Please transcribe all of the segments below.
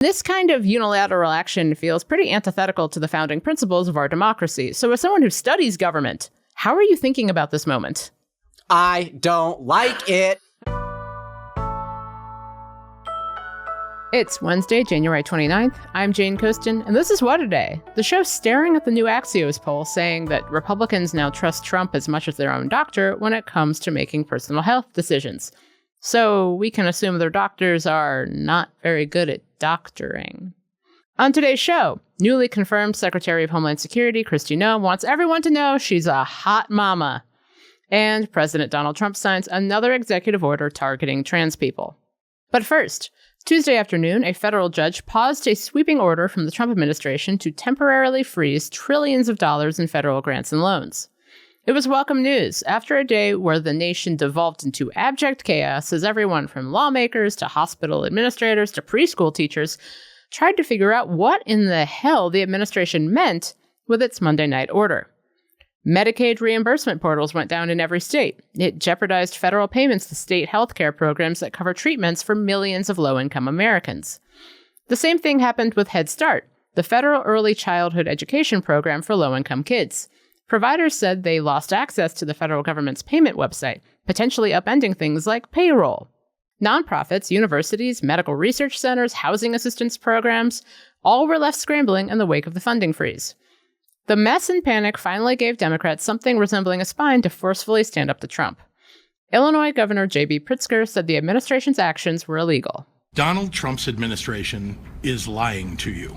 This kind of unilateral action feels pretty antithetical to the founding principles of our democracy. So as someone who studies government, how are you thinking about this moment? I don't like it. It's Wednesday, January 29th. I'm Jane Coaston, and this is What a Day, the show staring at the new Axios poll saying that Republicans now trust Trump as much as their own doctor when it comes to making personal health decisions. So we can assume their doctors are not very good at doctoring. On today's show, newly confirmed Secretary of Homeland Security Kristi Noem wants everyone to know she's a hot mama. And President Donald Trump signs another executive order targeting trans people. But first, Tuesday afternoon, a federal judge paused a sweeping order from the Trump administration to temporarily freeze trillions of dollars in federal grants and loans. It was welcome news after a day where the nation devolved into abject chaos as everyone from lawmakers to hospital administrators to preschool teachers tried to figure out what in the hell the administration meant with its Monday night order. Medicaid reimbursement portals went down in every state. It jeopardized federal payments to state health care programs that cover treatments for millions of low-income Americans. The same thing happened with Head Start, the federal early childhood education program for low-income kids. Providers said they lost access to the federal government's payment website, potentially upending things like payroll. Nonprofits, universities, medical research centers, housing assistance programs, all were left scrambling in the wake of the funding freeze. The mess and panic finally gave Democrats something resembling a spine to forcefully stand up to Trump. Illinois Governor J.B. Pritzker said the administration's actions were illegal. Donald Trump's administration is lying to you.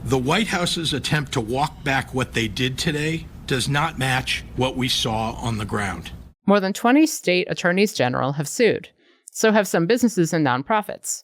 The White House's attempt to walk back what they did today does not match what we saw on the ground. More than 20 state attorneys general have sued. So have some businesses and nonprofits.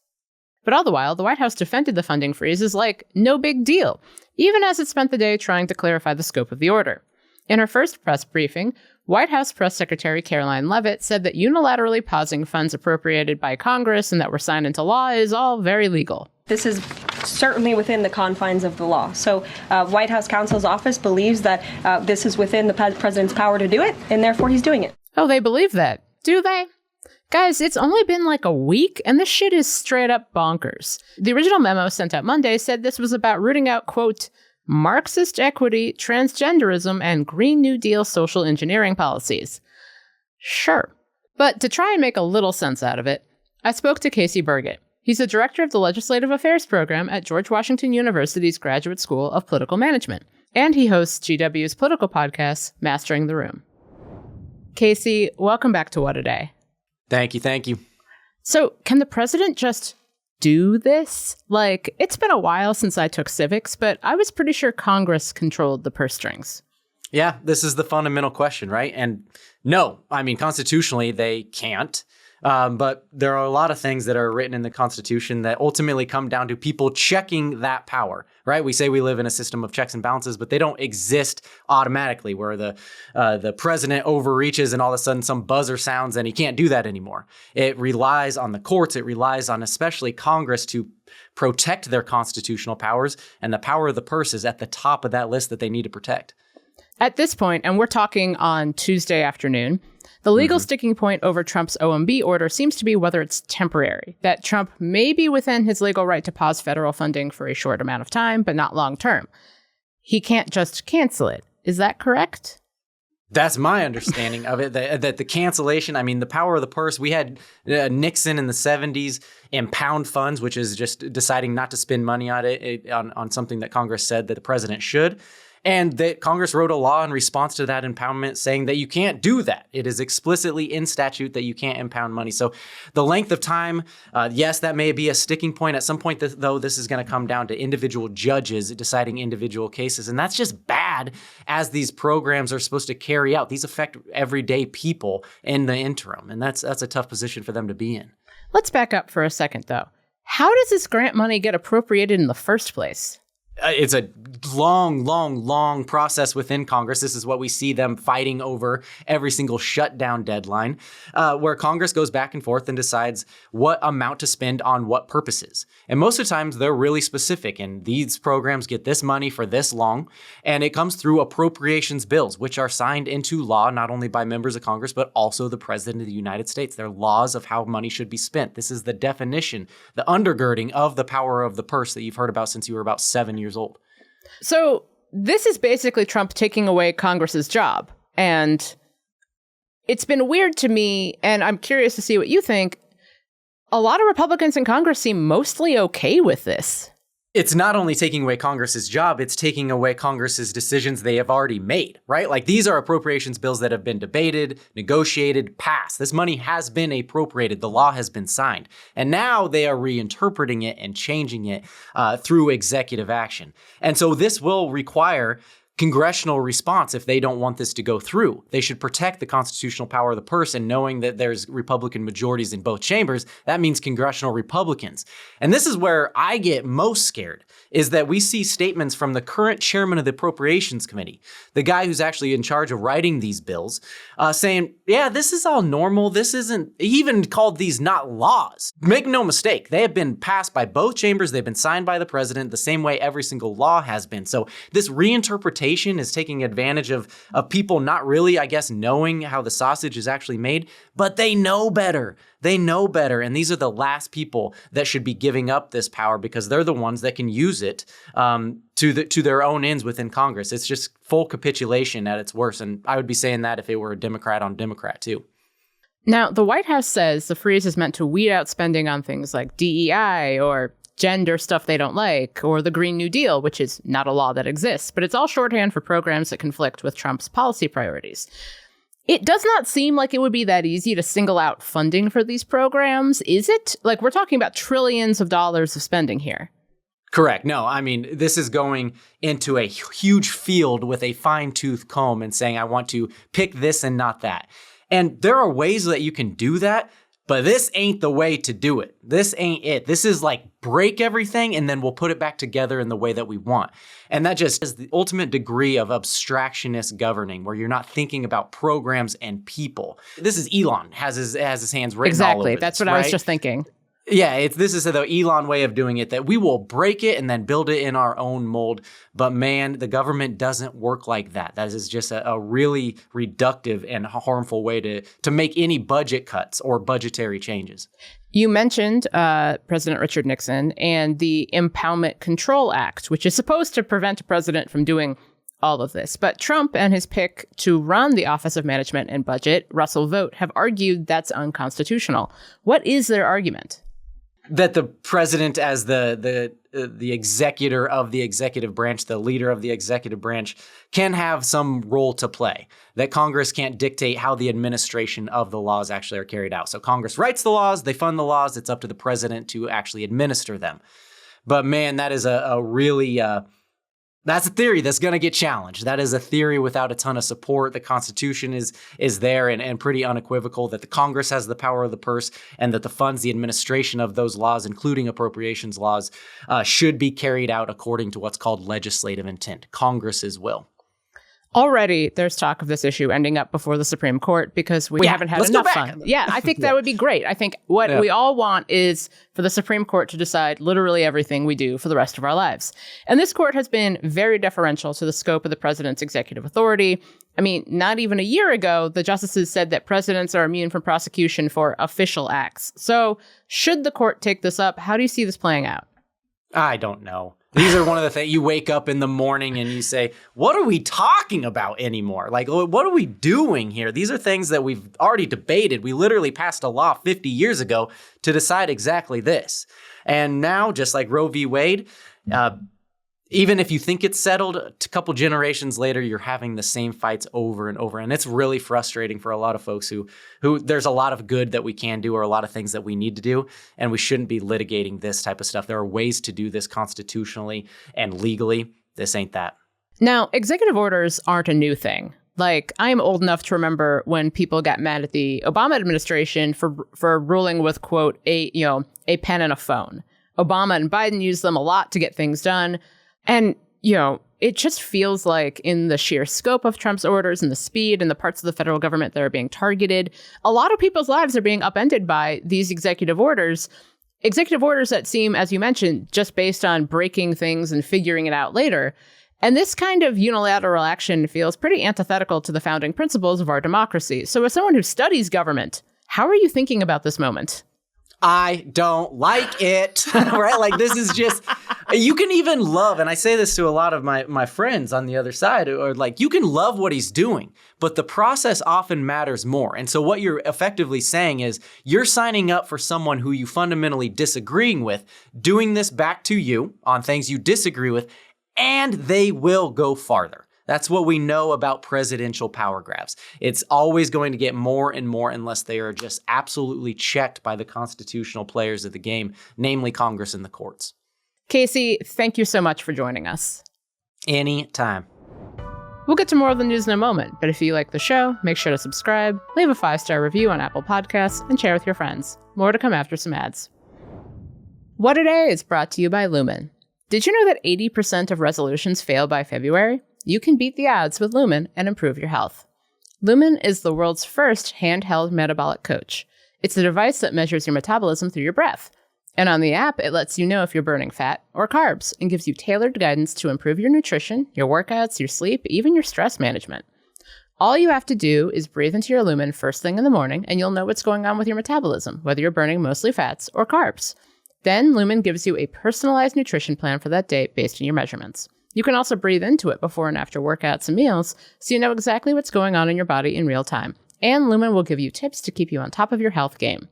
But all the while, the White House defended the funding freeze as like no big deal, even as it spent the day trying to clarify the scope of the order. In her first press briefing, White House Press Secretary Caroline Leavitt said that unilaterally pausing funds appropriated by Congress and that were signed into law is all very legal. This is certainly within the confines of the law. So White House counsel's office believes that this is within the president's power to do it, and therefore he's doing it. Oh, they believe that. Do they? Guys, it's only been like a week, and this shit is straight up bonkers. The original memo sent out Monday said this was about rooting out, quote, Marxist equity, transgenderism, and Green New Deal social engineering policies. Sure. But to try and make a little sense out of it, I spoke to Casey Burgat. He's the director of the Legislative Affairs program at George Washington University's Graduate School of Political Management, and he hosts GW's political podcast, Mastering the Room. Casey, welcome back to What a Day. Thank you. So, can the president just do this? Like, it's been a while since I took civics, but I was pretty sure Congress controlled the purse strings. Yeah, this is the fundamental question, right? And no, I mean, constitutionally, they can't. But there are a lot of things that are written in the Constitution that ultimately come down to people checking that power, right? We say we live in a system of checks and balances, but they don't exist automatically where the president overreaches and all of a sudden some buzzer sounds and he can't do that anymore. It relies on the courts. It relies on especially Congress to protect their constitutional powers, and the power of the purse is at the top of that list that they need to protect. At this point, and we're talking on Tuesday afternoon, the legal sticking point over Trump's OMB order seems to be whether it's temporary, that Trump may be within his legal right to pause federal funding for a short amount of time, but not long term. He can't just cancel it. Is that correct? That's my understanding of it, that the cancellation, I mean, the power of the purse, we had Nixon in the 70s impound funds, which is just deciding not to spend money on it, on something that Congress said that the president should. And that Congress wrote a law in response to that impoundment saying that you can't do that. It is explicitly in statute that you can't impound money. So the length of time, yes, that may be a sticking point. At some point, though, this is going to come down to individual judges deciding individual cases. And that's just bad as these programs are supposed to carry out. These affect everyday people in the interim. And that's a tough position for them to be in. Let's back up for a second, though. How does this grant money get appropriated in the first place? It's a long process within Congress. This is what we see them fighting over every single shutdown deadline, where Congress goes back and forth and decides what amount to spend on what purposes. And most of the times they're really specific, and these programs get this money for this long, and it comes through appropriations bills, which are signed into law not only by members of Congress, but also the President of the United States. They're laws of how money should be spent. This is the definition, the undergirding of the power of the purse that you've heard about since you were about 7 years old. So this is basically Trump taking away Congress's job. And it's been weird to me, and I'm curious to see what you think. A lot of Republicans in Congress seem mostly okay with this. It's not only taking away Congress's job, it's taking away Congress's decisions they have already made, right? Like, these are appropriations bills that have been debated, negotiated, passed. This money has been appropriated. The law has been signed. And now they are reinterpreting it and changing it through executive action. And so this will require congressional response if they don't want this to go through. They should protect the constitutional power of the purse, and knowing that there's Republican majorities in both chambers, that means congressional Republicans. And this is where I get most scared, is that we see statements from the current chairman of the Appropriations Committee, the guy who's actually in charge of writing these bills, saying, yeah, this is all normal. This isn't, he even called these not laws. Make no mistake, they have been passed by both chambers. They've been signed by the president the same way every single law has been. So this reinterpretation is taking advantage of people not really, I guess, knowing how the sausage is actually made, but they know better. They know better. And these are the last people that should be giving up this power, because they're the ones that can use it to their own ends within Congress. It's just full capitulation at its worst. And I would be saying that if it were a Democrat on Democrat too. Now, the White House says the freeze is meant to weed out spending on things like DEI or gender stuff they don't like, or the Green New Deal, which is not a law that exists, but it's all shorthand for programs that conflict with Trump's policy priorities. It does not seem like it would be that easy to single out funding for these programs, is it? Like, we're talking about trillions of dollars of spending here. Correct. No, I mean, this is going into a huge field with a fine-tooth comb and saying, I want to pick this and not that. And there are ways that you can do that, but this ain't the way to do it. This ain't it. This is like break everything and then we'll put it back together in the way that we want. And that just is the ultimate degree of abstractionist governing, where you're not thinking about programs and people. This is Elon has his hands written all over That's this, what right? I was just thinking. Yeah, this is the Elon way of doing it, that we will break it and then build it in our own mold. But man, the government doesn't work like that. That is just a really reductive and harmful way to make any budget cuts or budgetary changes. You mentioned President Richard Nixon and the Impoundment Control Act, which is supposed to prevent a president from doing all of this. But Trump and his pick to run the Office of Management and Budget, Russell Vought, have argued that's unconstitutional. What is their argument? That the president, as the executor of the executive branch, the leader of the executive branch, can have some role to play. That Congress can't dictate how the administration of the laws actually are carried out. So Congress writes the laws, they fund the laws, it's up to the president to actually administer them. But man, that is a really... that's a theory that's going to get challenged. That is a theory without a ton of support. The Constitution is there and pretty unequivocal that the Congress has the power of the purse, and that the funds, the administration of those laws, including appropriations laws, should be carried out according to what's called legislative intent, Congress's will. Already, there's talk of this issue ending up before the Supreme Court because we haven't had enough fun. Yeah, I think that would be great. I think what we all want is for the Supreme Court to decide literally everything we do for the rest of our lives. And this court has been very deferential to the scope of the president's executive authority. I mean, not even a year ago, the justices said that presidents are immune from prosecution for official acts. So should the court take this up? How do you see this playing out? I don't know. These are one of the things you wake up in the morning and you say, what are we talking about anymore? Like, what are we doing here? These are things that we've already debated. We literally passed a law 50 years ago to decide exactly this. And now, just like Roe v. Wade, even if you think it's settled, a couple generations later, you're having the same fights over and over. And it's really frustrating for a lot of folks who there's a lot of good that we can do or a lot of things that we need to do. And we shouldn't be litigating this type of stuff. There are ways to do this constitutionally and legally. This ain't that. Now, executive orders aren't a new thing. Like, I am old enough to remember when people got mad at the Obama administration for ruling with, quote, a pen and a phone. Obama and Biden used them a lot to get things done. And, it just feels like in the sheer scope of Trump's orders and the speed and the parts of the federal government that are being targeted, a lot of people's lives are being upended by these executive orders that seem, as you mentioned, just based on breaking things and figuring it out later. And this kind of unilateral action feels pretty antithetical to the founding principles of our democracy. So as someone who studies government, how are you thinking about this moment? I don't like it, right? Like, this is just, you can even love, and I say this to a lot of my friends on the other side, or like, you can love what he's doing, but the process often matters more. And so what you're effectively saying is you're signing up for someone who you fundamentally disagreeing with, doing this back to you on things you disagree with, and they will go farther. That's what we know about presidential power grabs. It's always going to get more and more unless they are just absolutely checked by the constitutional players of the game, namely Congress and the courts. Casey, thank you so much for joining us. Anytime. We'll get to more of the news in a moment, but if you like the show, make sure to subscribe, leave a 5-star review on Apple Podcasts, and share with your friends. More to come after some ads. What Today is brought to you by Lumen. Did you know that 80% of resolutions fail by February? You can beat the odds with Lumen and improve your health. Lumen is the world's first handheld metabolic coach. It's a device that measures your metabolism through your breath. And on the app, it lets you know if you're burning fat or carbs and gives you tailored guidance to improve your nutrition, your workouts, your sleep, even your stress management. All you have to do is breathe into your Lumen first thing in the morning, and you'll know what's going on with your metabolism, whether you're burning mostly fats or carbs. Then Lumen gives you a personalized nutrition plan for that day based on your measurements. You can also breathe into it before and after workouts and meals, so you know exactly what's going on in your body in real time. And Lumen will give you tips to keep you on top of your health game.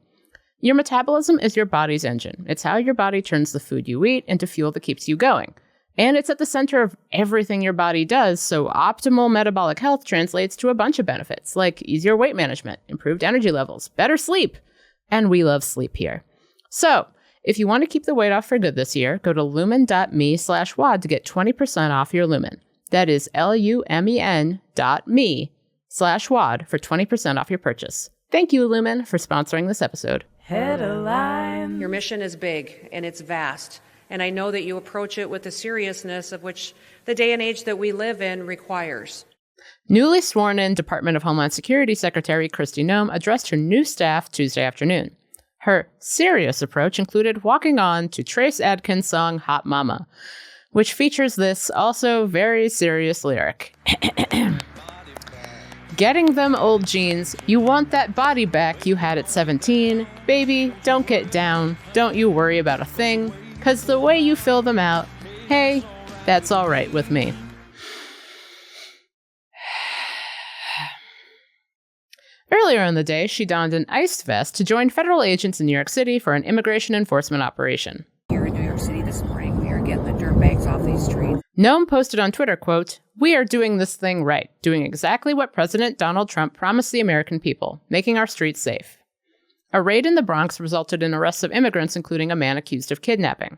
Your metabolism is your body's engine. It's how your body turns the food you eat into fuel that keeps you going. And it's at the center of everything your body does, so optimal metabolic health translates to a bunch of benefits, like easier weight management, improved energy levels, better sleep. And we love sleep here. So, if you want to keep the weight off for good this year, go to lumen.me/WOD to get 20% off your Lumen. That is lumen.me/WOD for 20% off your purchase. Thank you, Lumen, for sponsoring this episode. Headline. Your mission is big and it's vast, and I know that you approach it with the seriousness of which the day and age that we live in requires. Newly sworn-in Department of Homeland Security Secretary Kristi Noem addressed her new staff Tuesday afternoon. Her serious approach included walking on to Trace Adkins' song Hot Mama, which features this also very serious lyric. Getting them old jeans, you want that body back you had at 17. Baby, don't get down, don't you worry about a thing, 'cause the way you fill them out, hey, that's all right with me. Earlier in the day, she donned an iced vest to join federal agents in New York City for an immigration enforcement operation. Here in New York City this morning, we are getting the dirtbags off these streets. Noem posted on Twitter, quote, "We are doing this thing right, doing exactly what President Donald Trump promised the American people, making our streets safe." A raid in the Bronx resulted in arrests of immigrants, including a man accused of kidnapping.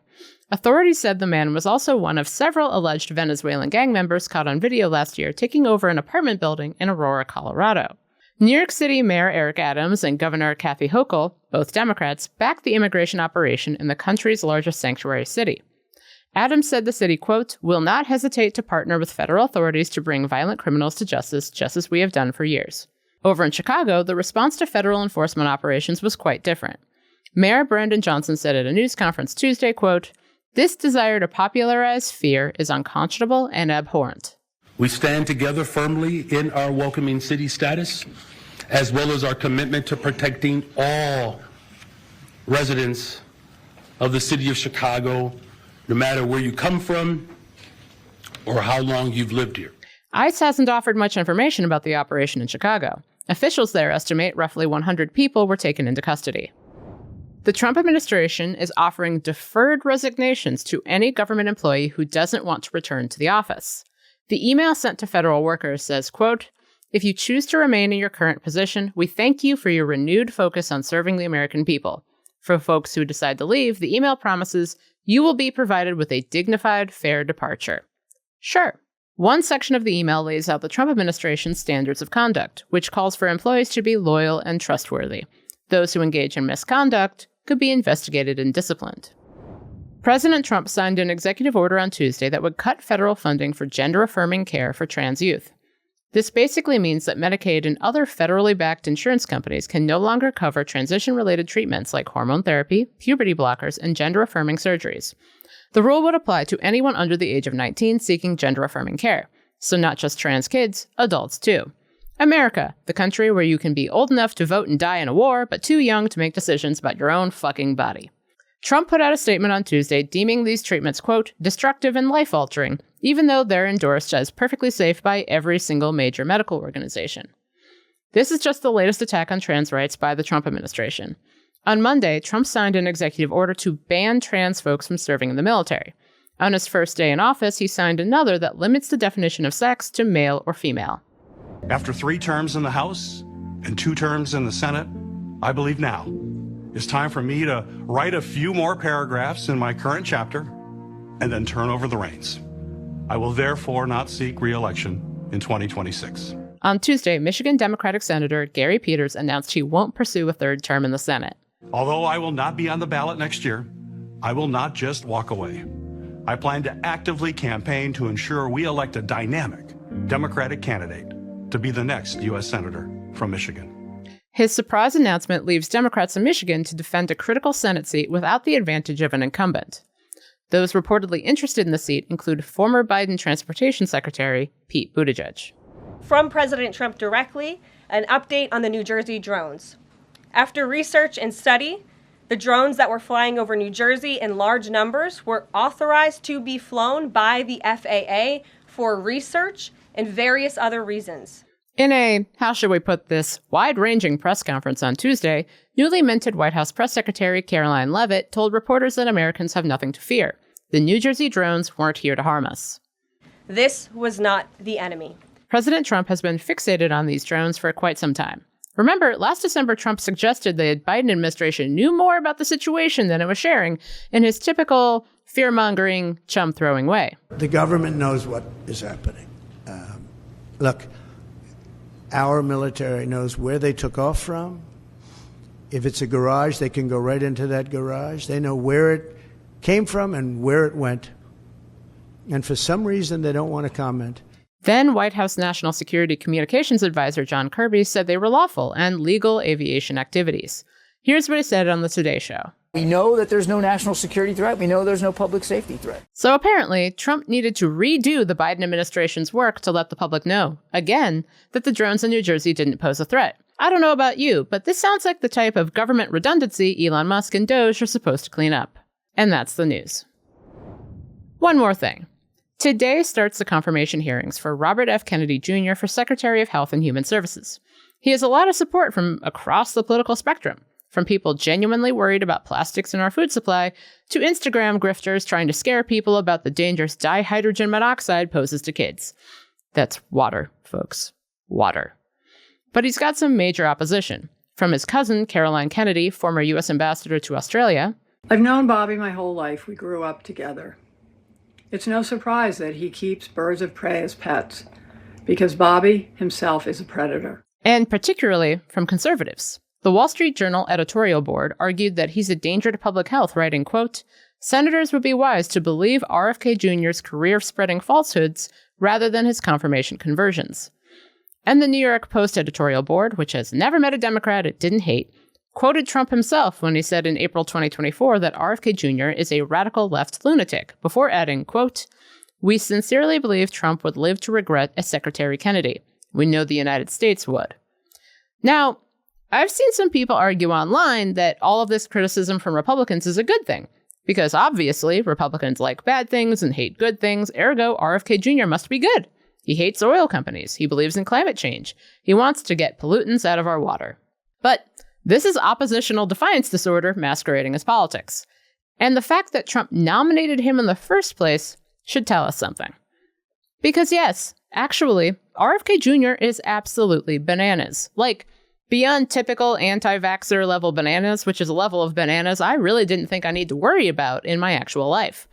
Authorities said the man was also one of several alleged Venezuelan gang members caught on video last year taking over an apartment building in Aurora, Colorado. New York City Mayor Eric Adams and Governor Kathy Hochul, both Democrats, backed the immigration operation in the country's largest sanctuary city. Adams said the city, quote, "will not hesitate to partner with federal authorities to bring violent criminals to justice, just as we have done for years." Over in Chicago, the response to federal enforcement operations was quite different. Mayor Brandon Johnson said at a news conference Tuesday, quote, "This desire to popularize fear is unconscionable and abhorrent." We stand together firmly in our welcoming city status, as well as our commitment to protecting all residents of the city of Chicago, no matter where you come from or how long you've lived here. ICE hasn't offered much information about the operation in Chicago. Officials there estimate roughly 100 people were taken into custody. The Trump administration is offering deferred resignations to any government employee who doesn't want to return to the office. The email sent to federal workers says, quote, "If you choose to remain in your current position, we thank you for your renewed focus on serving the American people. For folks who decide to leave, the email promises you will be provided with a dignified, fair departure." Sure. One section of the email lays out the Trump administration's standards of conduct, which calls for employees to be loyal and trustworthy. Those who engage in misconduct could be investigated and disciplined. President Trump signed an executive order on Tuesday that would cut federal funding for gender-affirming care for trans youth. This basically means that Medicaid and other federally backed insurance companies can no longer cover transition-related treatments like hormone therapy, puberty blockers, and gender-affirming surgeries. The rule would apply to anyone under the age of 19 seeking gender-affirming care. So not just trans kids, adults too. America, the country where you can be old enough to vote and die in a war, but too young to make decisions about your own fucking body. Trump put out a statement on Tuesday deeming these treatments, quote, destructive and life-altering, even though they're endorsed as perfectly safe by every single major medical organization. This is just the latest attack on trans rights by the Trump administration. On Monday, Trump signed an executive order to ban trans folks from serving in the military. On his first day in office, he signed another that limits the definition of sex to male or female. After 3 terms in the House and 2 terms in the Senate, I believe now it's time for me to write a few more paragraphs in my current chapter and then turn over the reins. I will therefore not seek re-election in 2026. On Tuesday, Michigan Democratic Senator Gary Peters announced he won't pursue a 3rd term in the Senate. Although I will not be on the ballot next year, I will not just walk away. I plan to actively campaign to ensure we elect a dynamic Democratic candidate to be the next U.S. Senator from Michigan. His surprise announcement leaves Democrats in Michigan to defend a critical Senate seat without the advantage of an incumbent. Those reportedly interested in the seat include former Biden Transportation Secretary Pete Buttigieg. From President Trump directly, an update on the New Jersey drones. After research and study, the drones that were flying over New Jersey in large numbers were authorized to be flown by the FAA for research and various other reasons. In a, how should we put this, wide-ranging press conference on Tuesday, newly minted White House Press Secretary Caroline Leavitt told reporters that Americans have nothing to fear. The New Jersey drones weren't here to harm us. This was not the enemy. President Trump has been fixated on these drones for quite some time. Remember, last December, Trump suggested the Biden administration knew more about the situation than it was sharing in his typical fear-mongering, chum-throwing way. The government knows what is happening. Look, our military knows where they took off from. If it's a garage, they can go right into that garage. They know where it came from and where it went. And for some reason, they don't want to comment. Then White House National Security Communications Advisor John Kirby said they were lawful and legal aviation activities. Here's what he said on the Today Show. We know that there's no national security threat. We know there's no public safety threat. So apparently, Trump needed to redo the Biden administration's work to let the public know, again, that the drones in New Jersey didn't pose a threat. I don't know about you, but this sounds like the type of government redundancy Elon Musk and Doge are supposed to clean up. And that's the news. One more thing. Today starts the confirmation hearings for Robert F. Kennedy Jr. for Secretary of Health and Human Services. He has a lot of support from across the political spectrum, from people genuinely worried about plastics in our food supply to Instagram grifters trying to scare people about the dangers dihydrogen monoxide poses to kids. That's water, folks. Water. But he's got some major opposition. From his cousin, Caroline Kennedy, former U.S. ambassador to Australia. I've known Bobby my whole life. We grew up together. It's no surprise that he keeps birds of prey as pets, because Bobby himself is a predator. And particularly from conservatives. The Wall Street Journal editorial board argued that he's a danger to public health, writing, quote, senators would be wise to believe RFK Jr.'s career of spreading falsehoods rather than his confirmation conversions. And the New York Post editorial board, which has never met a Democrat it didn't hate, quoted Trump himself when he said in April 2024 that RFK Jr. is a radical left lunatic, before adding, quote, we sincerely believe Trump would live to regret as Secretary Kennedy. We know the United States would. Now, I've seen some people argue online that all of this criticism from Republicans is a good thing, because obviously Republicans like bad things and hate good things, ergo RFK Jr. must be good. He hates oil companies. He believes in climate change. He wants to get pollutants out of our water. But this is oppositional defiance disorder masquerading as politics. And the fact that Trump nominated him in the first place should tell us something. Because yes, actually, RFK Jr. is absolutely bananas. Like, beyond typical anti-vaxxer level bananas, which is a level of bananas I really didn't think I need to worry about in my actual life.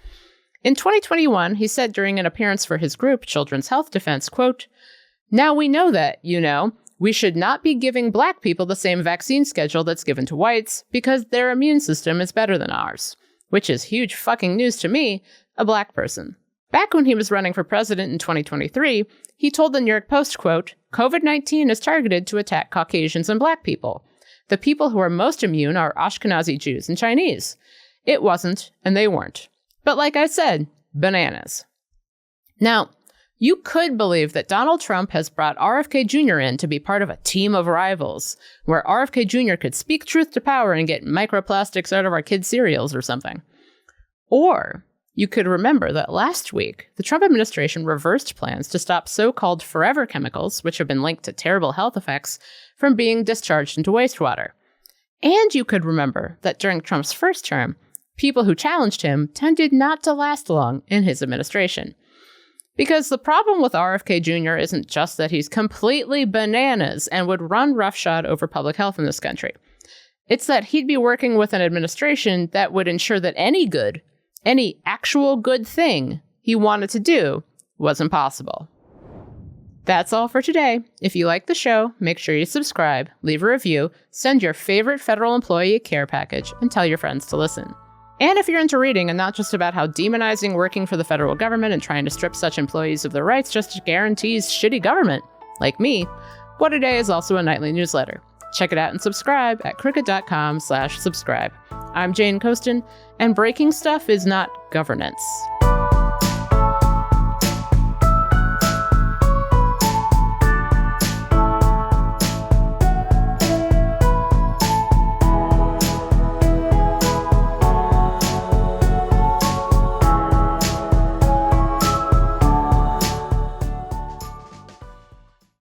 In 2021, he said during an appearance for his group, Children's Health Defense, quote, now we know that, we should not be giving black people the same vaccine schedule that's given to whites because their immune system is better than ours. which is huge fucking news to me, a black person. Back when he was running for president in 2023, he told the New York Post, quote, "COVID-19 is targeted to attack Caucasians and black people. The people who are most immune are Ashkenazi Jews and Chinese. It wasn't, and they weren't. But like I said, bananas." Now, you could believe that Donald Trump has brought RFK Jr. in to be part of a team of rivals, where RFK Jr. could speak truth to power and get microplastics out of our kids' cereals or something. Or you could remember that last week, the Trump administration reversed plans to stop so-called forever chemicals, which have been linked to terrible health effects, from being discharged into wastewater. And you could remember that during Trump's first term, people who challenged him tended not to last long in his administration. Because the problem with RFK Jr. isn't just that he's completely bananas and would run roughshod over public health in this country. It's that he'd be working with an administration that would ensure that any actual good thing he wanted to do was impossible. That's all for today. If you like the show, make sure you subscribe, leave a review, send your favorite federal employee a care package, and tell your friends to listen. And if you're into reading and not just about how demonizing working for the federal government and trying to strip such employees of their rights just guarantees shitty government, like me, What A Day is also a nightly newsletter. Check it out and subscribe at crooked.com/subscribe. I'm Jane Coaston, and breaking stuff is not governance.